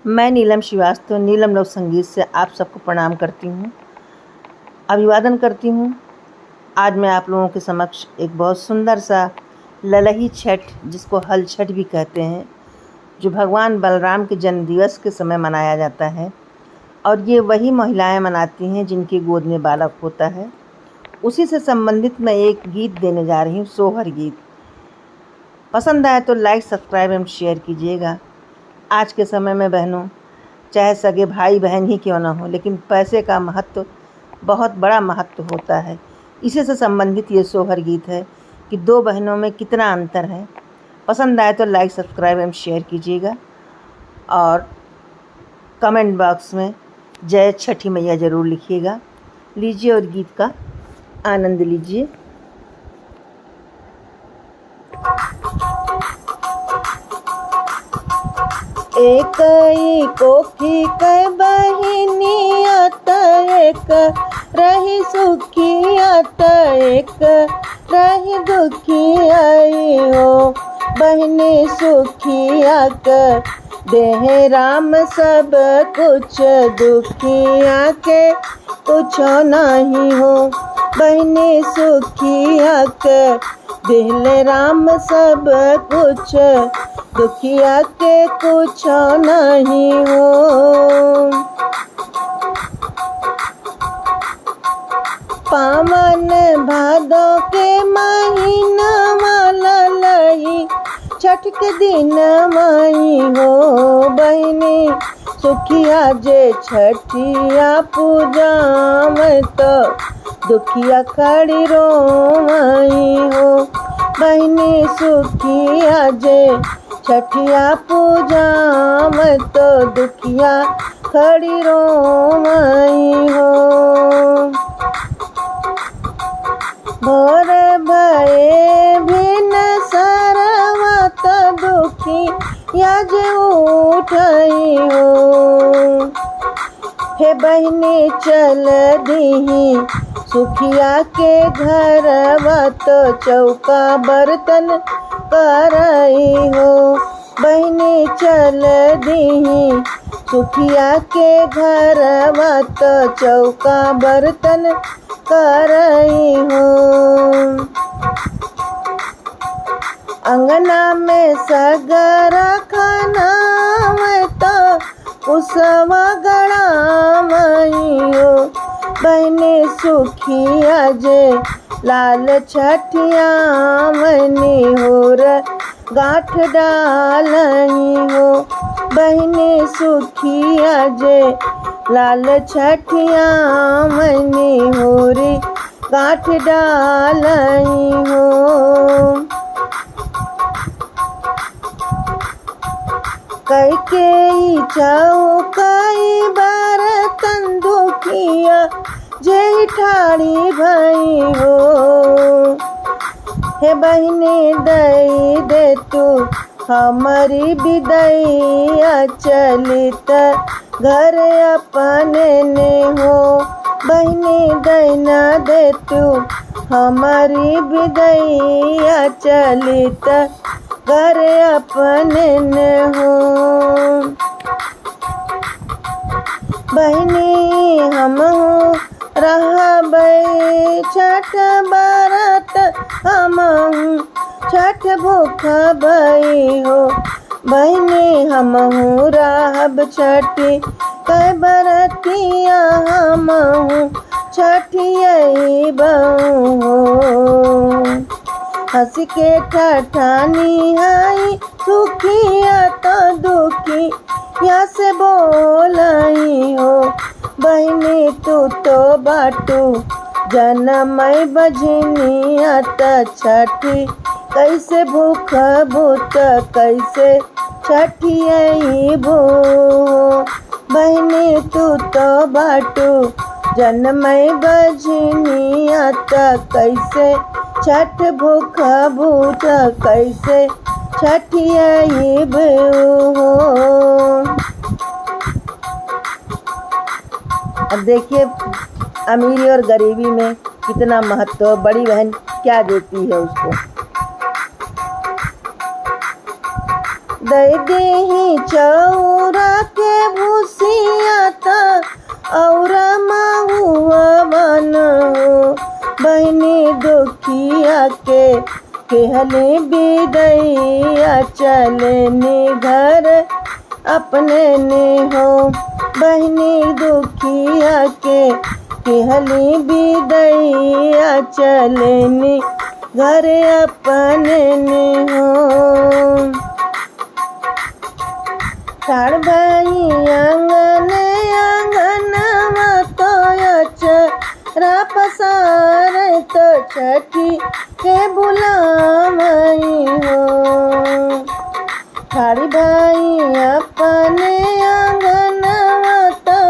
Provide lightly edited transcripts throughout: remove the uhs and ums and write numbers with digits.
मैं नीलम श्रीवास्तव नीलम लोक संगीत से आप सबको प्रणाम करती हूँ, अभिवादन करती हूँ। आज मैं आप लोगों के समक्ष एक बहुत सुंदर सा ललही छठ, जिसको हल छठ भी कहते हैं, जो भगवान बलराम के जन्म दिवस के समय मनाया जाता है। और ये वही महिलाएं मनाती हैं जिनकी गोद में बालक होता है। उसी से संबंधित मैं एक गीत देने जा रही हूँ, सोहर गीत। पसंद आए तो लाइक, सब्सक्राइब एवं शेयर कीजिएगा। आज के समय में बहनों, चाहे सगे भाई बहन ही क्यों ना हो, लेकिन पैसे का महत्व बहुत बड़ा महत्व होता है। इसी से संबंधित ये सोहर गीत है कि दो बहनों में कितना अंतर है। पसंद आए तो लाइक, सब्सक्राइब एवं शेयर कीजिएगा और कमेंट बॉक्स में जय छठी मैया ज़रूर लिखिएगा। लीजिए और गीत का आनंद लीजिए। एक कोखी के बहिनिया एक रही सुखिया एक रही दुखिया हो। बहनी सुखिया कर देह राम सब कुछ, दुखिया के कुछ नहीं हो। बहनी सुखिया कर दिल राम सब कुछ, दुखिया के कुछ नहीं हो। पावन भादो के महीना वाला लही छठ के दिन माई हो। बहनी सुखिया जे छठिया पूजा में तो दुखिया खड़ी रो माई हो। बहनी सुखिया जे छठिया पूजा में तो दुखिया खड़ी रो माई हो। भोर भये भिन सरवा तो दुखी या जे उठाई हो। हे बहनी चल दीही सुखिया के घरवा तो चौका बर्तन करई हो। बहनी चल दीही सुखिया के घरवा तो चौका बर्तन करई हो। अंगना में सगरा खाना में तो उसवा गड़ा मई हो। बहनी सुखिया जे लाल छठिया मनी होर गांठ डालही हो। बहनी सुखिया जे लाल छठिया मनी होरी गांठ डालही हो। कई के चौकाई बर्तन दुखिया जे ठाड़ी भई हो। हे बहनी दई दे तू हमारी विदैया, चलित घर अपने ने हो। बहनी दैना दे तू हमारी विदैया, चलित घर अपने ने हो। बहनी हम रहबै छठ बरत, हम छठ भूख भई हो। बहनी हम रहब छठी कै बरतिया, हम छठियई बहू हो। हंस के ठठानी हई सुखिया तो दुखी या से बोलई हो। बहनी तू तो बाटू जनमई बजनिया त छठी कैसे भूख भूत कैसे छठियई भू। बहनी तू तो बाटू जनमई बजनिया त कैसे छठ भूख भूत कैसे छठियई भू। अब देखिए अमीरी और गरीबी में कितना महत्व, बड़ी बहन क्या देती है उसको। दई देही चौरा के केहली बिदैया चलनी घर अपने ने हो। बहनी दुखिया के केहली बिदैया चलनी घर अपने ने हो। ठाड़ भाई आंगन आंगनवा तो अचरा पसार तो छठी के बुलावई हो। ठाड़ भाई अपने आंगनवा तो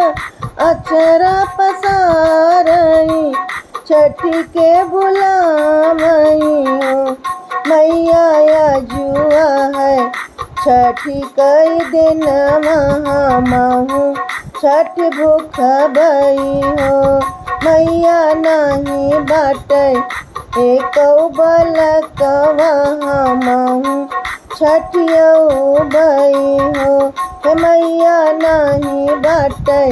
अचरा पसारई छठी के बुलावई हो। मैया जुआ है छठी कई दिन महू छठ भूख भई हो। मैया नहीं बाटे एक बलकवा महू छठियऊ भई हो। मैया नहीं बाटे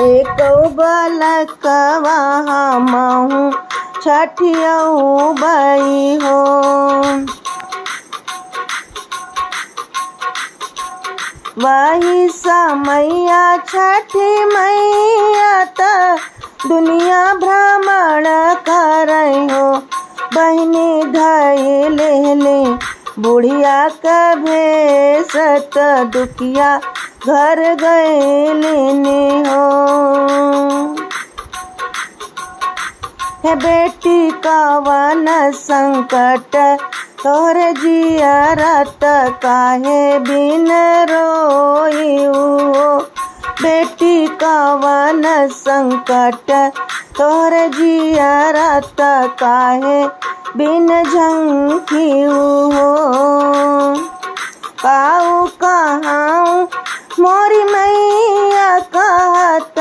एक बलकवा महू छठियऊ भई हो। वही समैया छठी मैया त दुनिया भ्रमण करई हो। बहनी धई ले बुढ़िया कभे सत दुखिया घर गईलिनी हो। हे बेटी कवन संकट तोहरे जियरत काहे बिन रोई हो। बेटी कवन संकट तोहरे जियरत काहे बिन झंकी हो। काऊ कहाऊं मोरी मैया कहत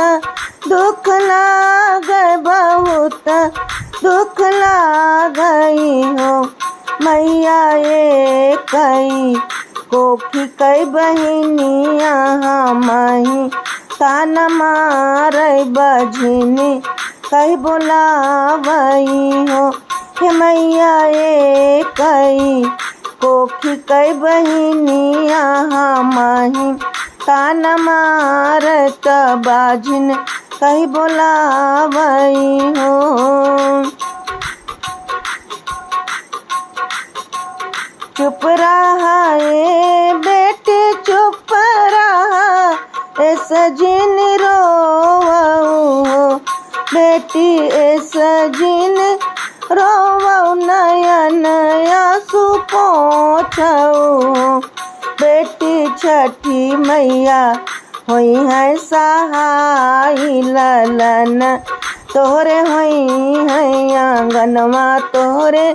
दुख लाग बहुत दुख लागई हो। मैया ये कई कोखी कई बहिनिया हमही तान मारई बझिनी कई बुलावई हो। हे मैया ये कई कोखी कई बहिनिया हमही तान मारत बाझिन कई बुलावई हो। चुप रहा ए बेटी चुप रहा ऐस जिन रोवऊ बेटी ऐस जिन रोवऊ नयन आंसू पोंछऊ। बेटी छठी मैया होई है सहाई ललन तोहरे होई है आंगनवा तोहरे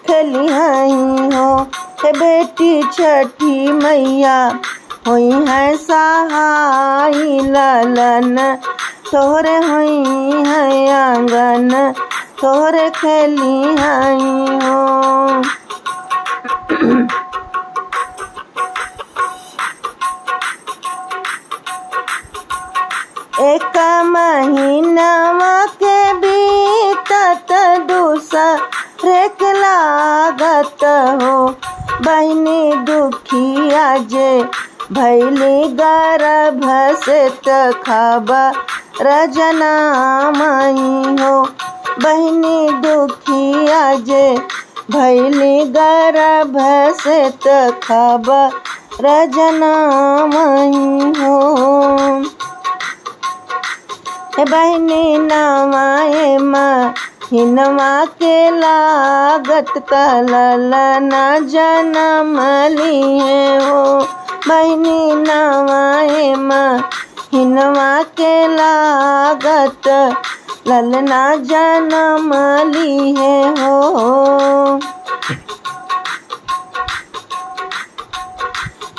खेली हई हो। हे बेटी छठी मैया होई है सहाई ललन तोहरे होई है आंगन तोहरे खेली हई हो। एक महीनावा के बीतत दूसरे के लागत हो। बहनी दुखिया जे भैली गर्भ से त खबर जनामई हो। बहनी दुखिया जे भैली गर्भ से त खबर जनामई हो। हे बहनी नवाए हिनवा के लागत कलल न जन्म लिए हो। बहनी नवाए हिनवा के लागत ललना जन्म लिए हो।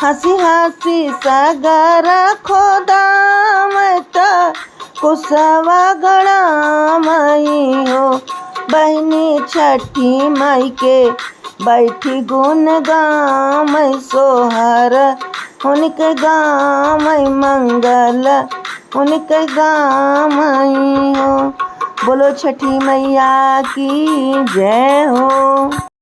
हंसी हंसी सगर खोदामत कुसवा गड़ामई हो। बहनी छठी माई के बैठी गुन गामई सोहर उनके गामई मंगल उनके गामई हो। बोलो छठी मैया की जय हो।